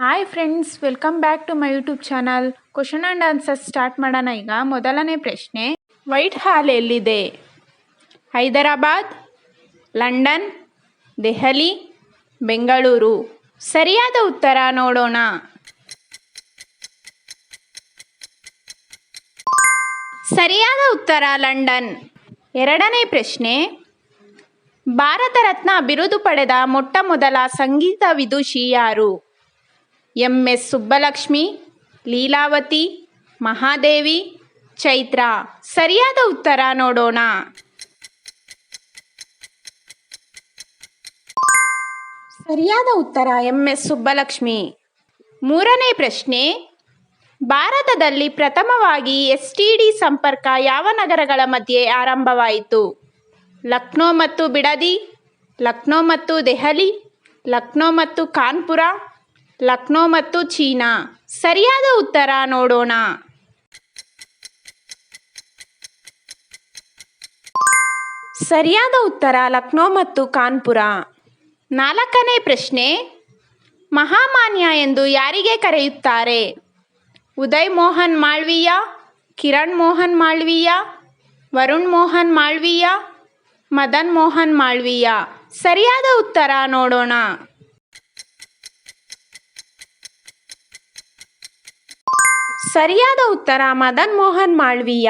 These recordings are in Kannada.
Hi friends, welcome back to my YouTube channel. Question and answers start ಮಾಡೋಣ. ಈಗ ಮೊದಲನೇ ಪ್ರಶ್ನೆ, ವೈಟ್ ಹಾಲ್ ಎಲ್ಲಿದೆ? ಹೈದರಾಬಾದ್, ಲಂಡನ್, ದೆಹಲಿ, ಬೆಂಗಳೂರು. ಸರಿಯಾದ ಉತ್ತರ ನೋಡೋಣ. ಸರಿಯಾದ ಉತ್ತರ ಲಂಡನ್. ಎರಡನೇ ಪ್ರಶ್ನೆ, ಭಾರತ ರತ್ನ ಬಿರುದು ಪಡೆದ ಮೊಟ್ಟ ಮೊದಲ ಸಂಗೀತ ವಿದುಷಿ ಯಾರು? ಎಂ.ಎಸ್. ಸುಬ್ಬಲಕ್ಷ್ಮಿ, ಲೀಲಾವತಿ, ಮಹಾದೇವಿ, ಚೈತ್ರ. ಸರಿಯಾದ ಉತ್ತರ ನೋಡೋಣ. ಸರಿಯಾದ ಉತ್ತರ ಎಂ.ಎಸ್. ಸುಬ್ಬಲಕ್ಷ್ಮಿ. ಮೂರನೇ ಪ್ರಶ್ನೆ, ಭಾರತದಲ್ಲಿ ಪ್ರಥಮವಾಗಿ ಎಸ್.ಟಿ.ಡಿ ಸಂಪರ್ಕ ಯಾವ ನಗರಗಳ ಮಧ್ಯೆ ಆರಂಭವಾಯಿತು? ಲಕ್ನೋ ಮತ್ತು ಬಿಡದಿ, ಲಕ್ನೋ ಮತ್ತು ದೆಹಲಿ, ಲಕ್ನೋ ಮತ್ತು ಕಾನ್ಪುರ, ಲಕ್ನೋ ಮತ್ತು ಚೀನಾ. ಸರಿಯಾದ ಉತ್ತರ ನೋಡೋಣ. ಸರಿಯಾದ ಉತ್ತರ ಲಕ್ನೋ ಮತ್ತು ಕಾನ್ಪುರ. ನಾಲ್ಕನೇ ಪ್ರಶ್ನೆ, ಮಹಾಮಾನ್ಯ ಎಂದು ಯಾರಿಗೆ ಕರೆಯುತ್ತಾರೆ? ಉದಯ್ ಮೋಹನ್ ಮಾಳ್ವೀಯ, ಕಿರಣ್ ಮೋಹನ್ ಮಾಳ್ವೀಯ, ವರುಣ್ ಮೋಹನ್ ಮಾಳ್ವೀಯ, ಮದನ್ ಮೋಹನ್ ಮಾಳ್ವೀಯ. ಸರಿಯಾದ ಉತ್ತರ ನೋಡೋಣ. ಸರಿಯಾದ ಉತ್ತರ ಮದನ್ ಮೋಹನ್ ಮಾಳ್ವೀಯ.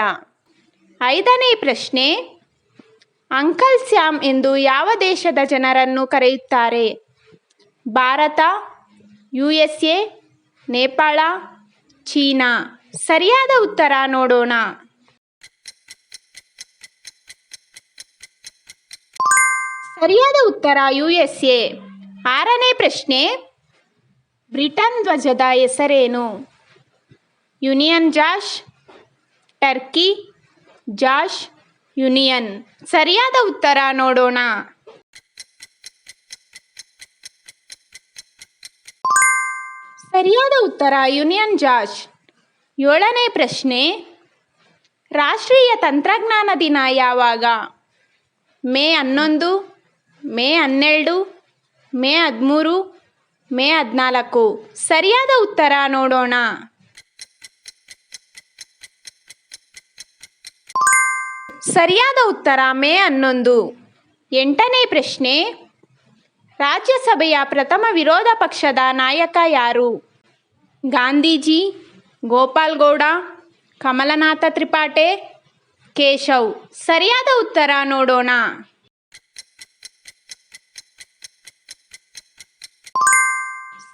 ಐದನೇ ಪ್ರಶ್ನೆ, ಅಂಕಲ್ ಸ್ಯಾಮ್ ಎಂದು ಯಾವ ದೇಶದ ಜನರನ್ನು ಕರೆಯುತ್ತಾರೆ? Bharat, USA, Nepal, China. ಸರಿಯಾದ ಉತ್ತರ ನೋಡೋಣ. ಸರಿಯಾದ ಉತ್ತರ USA. ಆರನೇ ಪ್ರಶ್ನೆ, ಬ್ರಿಟನ್ ಧ್ವಜದ ಹೆಸರೇನು? Union Josh, Turkey, Josh, union. ಸರಿಯಾದ ಉತ್ತರ ನೋಡೋಣ. ಸರಿಯಾದ ಉತ್ತರ ಯೂನಿಯನ್ ಜಾಶ್. ಏಳನೇ ಪ್ರಶ್ನೆ, ರಾಷ್ಟ್ರೀಯ ತಂತ್ರಜ್ಞಾನ ದಿನ ಯಾವಾಗ? ಮೇ 11, ಮೇ 12, ಮೇ 13, ಮೇ 14. ಸರಿಯಾದ ಉತ್ತರ ನೋಡೋಣ. ಸರಿಯಾದ ಉತ್ತರ ಮೇ 11. ಎಂಟನೇ ಪ್ರಶ್ನೆ, ರಾಜ್ಯಸಭೆಯ ಪ್ರಥಮ ವಿರೋಧ ಪಕ್ಷದ ನಾಯಕ ಯಾರು? ಗಾಂಧೀಜಿ, ಗೋಪಾಲ್ ಗೌಡ, ಕಮಲನಾಥ ತ್ರಿಪಾಠಿ, ಕೇಶವ್. ಸರಿಯಾದ ಉತ್ತರ ನೋಡೋಣ.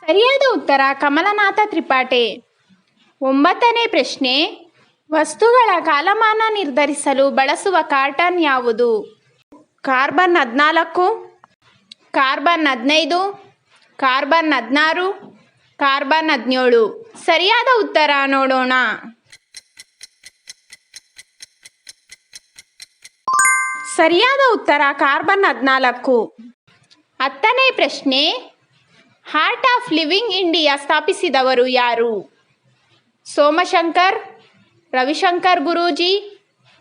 ಸರಿಯಾದ ಉತ್ತರ ಕಮಲನಾಥ ತ್ರಿಪಾಠಿ. ಒಂಬತ್ತನೇ ಪ್ರಶ್ನೆ, ವಸ್ತುಗಳ ಕಾಲಮಾನ ನಿರ್ಧರಿಸಲು ಬಳಸುವ ಕಾರ್ಟನ್ ಯಾವುದು? Carbon 14, carbon 15, carbon 16, carbon 17. ಸರಿಯಾದ ಉತ್ತರ ನೋಡೋಣ. ಸರಿಯಾದ ಉತ್ತರ ಕಾರ್ಬನ್ 14. ಹತ್ತನೇ ಪ್ರಶ್ನೆ, ಹಾರ್ಟ್ ಆಫ್ ಲಿವಿಂಗ್ ಇಂಡಿಯಾ ಸ್ಥಾಪಿಸಿದವರು ಯಾರು? ಸೋಮಶಂಕರ್, ರವಿಶಂಕರ್ ಗುರೂಜಿ,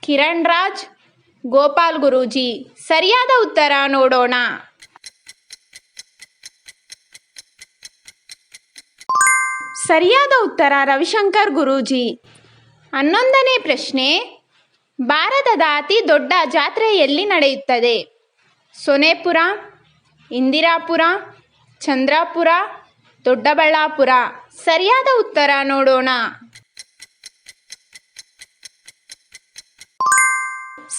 ಕಿರಣ್ ರಾಜ್, ಗೋಪಾಲ್ ಗುರೂಜಿ. ಸರಿಯಾದ ಉತ್ತರ ನೋಡೋಣ. ಸರಿಯಾದ ಉತ್ತರ ರವಿಶಂಕರ್ ಗುರೂಜಿ. 11ನೇ ಪ್ರಶ್ನೆ, ಭಾರತದ ಅತಿ ದೊಡ್ಡ ಜಾತ್ರೆ ಎಲ್ಲಿ ನಡೆಯುತ್ತದೆ? ಸೊನೆಪುರ, ಇಂದಿರಾಪುರ, ಚಂದ್ರಾಪುರ, ದೊಡ್ಡಬಳ್ಳಾಪುರ. ಸರಿಯಾದ ಉತ್ತರ ನೋಡೋಣ.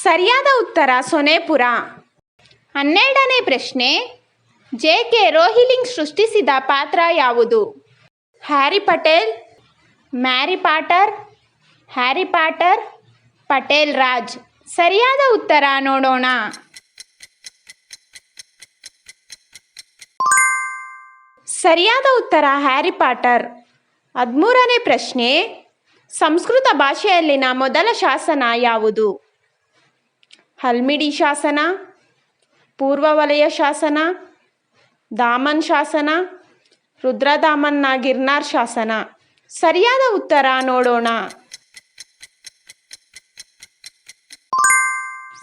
ಸರಿಯಾದ ಉತ್ತರ ಸೊನೆಪುರ. 12ನೇ ಪ್ರಶ್ನೆ, ಜೆ.ಕೆ. ರೋಲಿಂಗ್ ಸೃಷ್ಟಿಸಿದ ಪಾತ್ರ ಯಾವುದು? Harry Patel, Mary Potter, Harry Potter, Patel Raj. ಸರಿಯಾದ ಉತ್ತರ ನೋಡೋಣ. ಸರಿಯಾದ ಉತ್ತರ ಹ್ಯಾರಿ ಪಾಟರ್. 13ನೇ ಪ್ರಶ್ನೆ, ಸಂಸ್ಕೃತ ಭಾಷೆಯಲ್ಲಿನ ಮೊದಲ ಶಾಸನ ಯಾವುದು? ಹಲ್ಮಿಡಿ ಶಾಸನ, ಪೂರ್ವವಲಯ ಶಾಸನ, ದಾಮನ್ ಶಾಸನ, ರುದ್ರದಾಮನ್ನ ಗಿರ್ನಾರ್ ಶಾಸನ. ಸರಿಯಾದ ಉತ್ತರ ನೋಡೋಣ.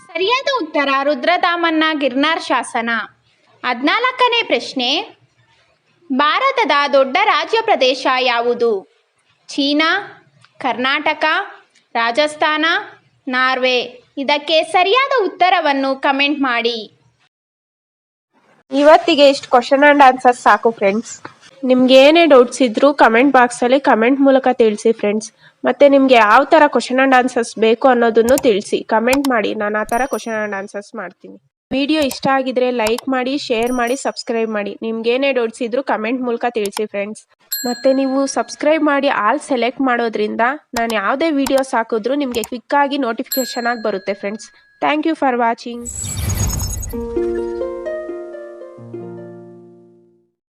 ಸರಿಯಾದ ಉತ್ತರ ರುದ್ರದಾಮನ್ನ ಗಿರ್ನಾರ್ ಶಾಸನ. 14ನೇ ಪ್ರಶ್ನೆ, ಭಾರತದ ದೊಡ್ಡ ರಾಜ್ಯ ಪ್ರದೇಶ ಯಾವುದು? China, Karnataka, Rajasthan, Norway. ಇದಕ್ಕೆ ಸರಿಯಾದ ಉತ್ತರವನ್ನು ಕಮೆಂಟ್ ಮಾಡಿ. ಇವತ್ತಿಗೆ ಇಷ್ಟು ಕ್ವಶನ್ ಆ್ಯಂಡ್ ಆನ್ಸರ್ಸ್ ಸಾಕು ಫ್ರೆಂಡ್ಸ್. ನಿಮ್ಗೆ ಏನೇ ಡೌಟ್ಸ್ ಇದ್ರೂ ಕಮೆಂಟ್ ಬಾಕ್ಸಲ್ಲಿ ಕಮೆಂಟ್ ಮೂಲಕ ತಿಳಿಸಿ ಫ್ರೆಂಡ್ಸ್. ಮತ್ತು ನಿಮಗೆ ಯಾವ ಥರ ಕ್ವಶನ್ ಆ್ಯಂಡ್ ಆನ್ಸರ್ಸ್ ಬೇಕು ಅನ್ನೋದನ್ನು ತಿಳಿಸಿ, ಕಮೆಂಟ್ ಮಾಡಿ. ನಾನು ಆ ಥರ ಕ್ವಶನ್ ಆ್ಯಂಡ್ ಆನ್ಸರ್ಸ್ ಮಾಡ್ತೀನಿ. ವಿಡಿಯೋ ಇಷ್ಟ ಆಗಿದ್ರೆ ಲೈಕ್ ಮಾಡಿ, ಶೇರ್ ಮಾಡಿ, ಸಬ್ಸ್ಕ್ರೈಬ್ ಮಾಡಿ. ನಿಮ್ಗೇನೇ ಡೌಟ್ಸ್ ಇದ್ರೂ ಕಮೆಂಟ್ ಮೂಲಕ ತಿಳಿಸಿ ಫ್ರೆಂಡ್ಸ್. ಮತ್ತು ನೀವು ಸಬ್ಸ್ಕ್ರೈಬ್ ಮಾಡಿ ಆಲ್ ಸೆಲೆಕ್ಟ್ ಮಾಡೋದ್ರಿಂದ ನಾನು ಯಾವುದೇ ವೀಡಿಯೋಸ್ ಹಾಕಿದ್ರೂ ನಿಮಗೆ ಕ್ವಿಕ್ಕಾಗಿ ನೋಟಿಫಿಕೇಷನ್ ಆಗಿ ಬರುತ್ತೆ friends. Thank you for watching.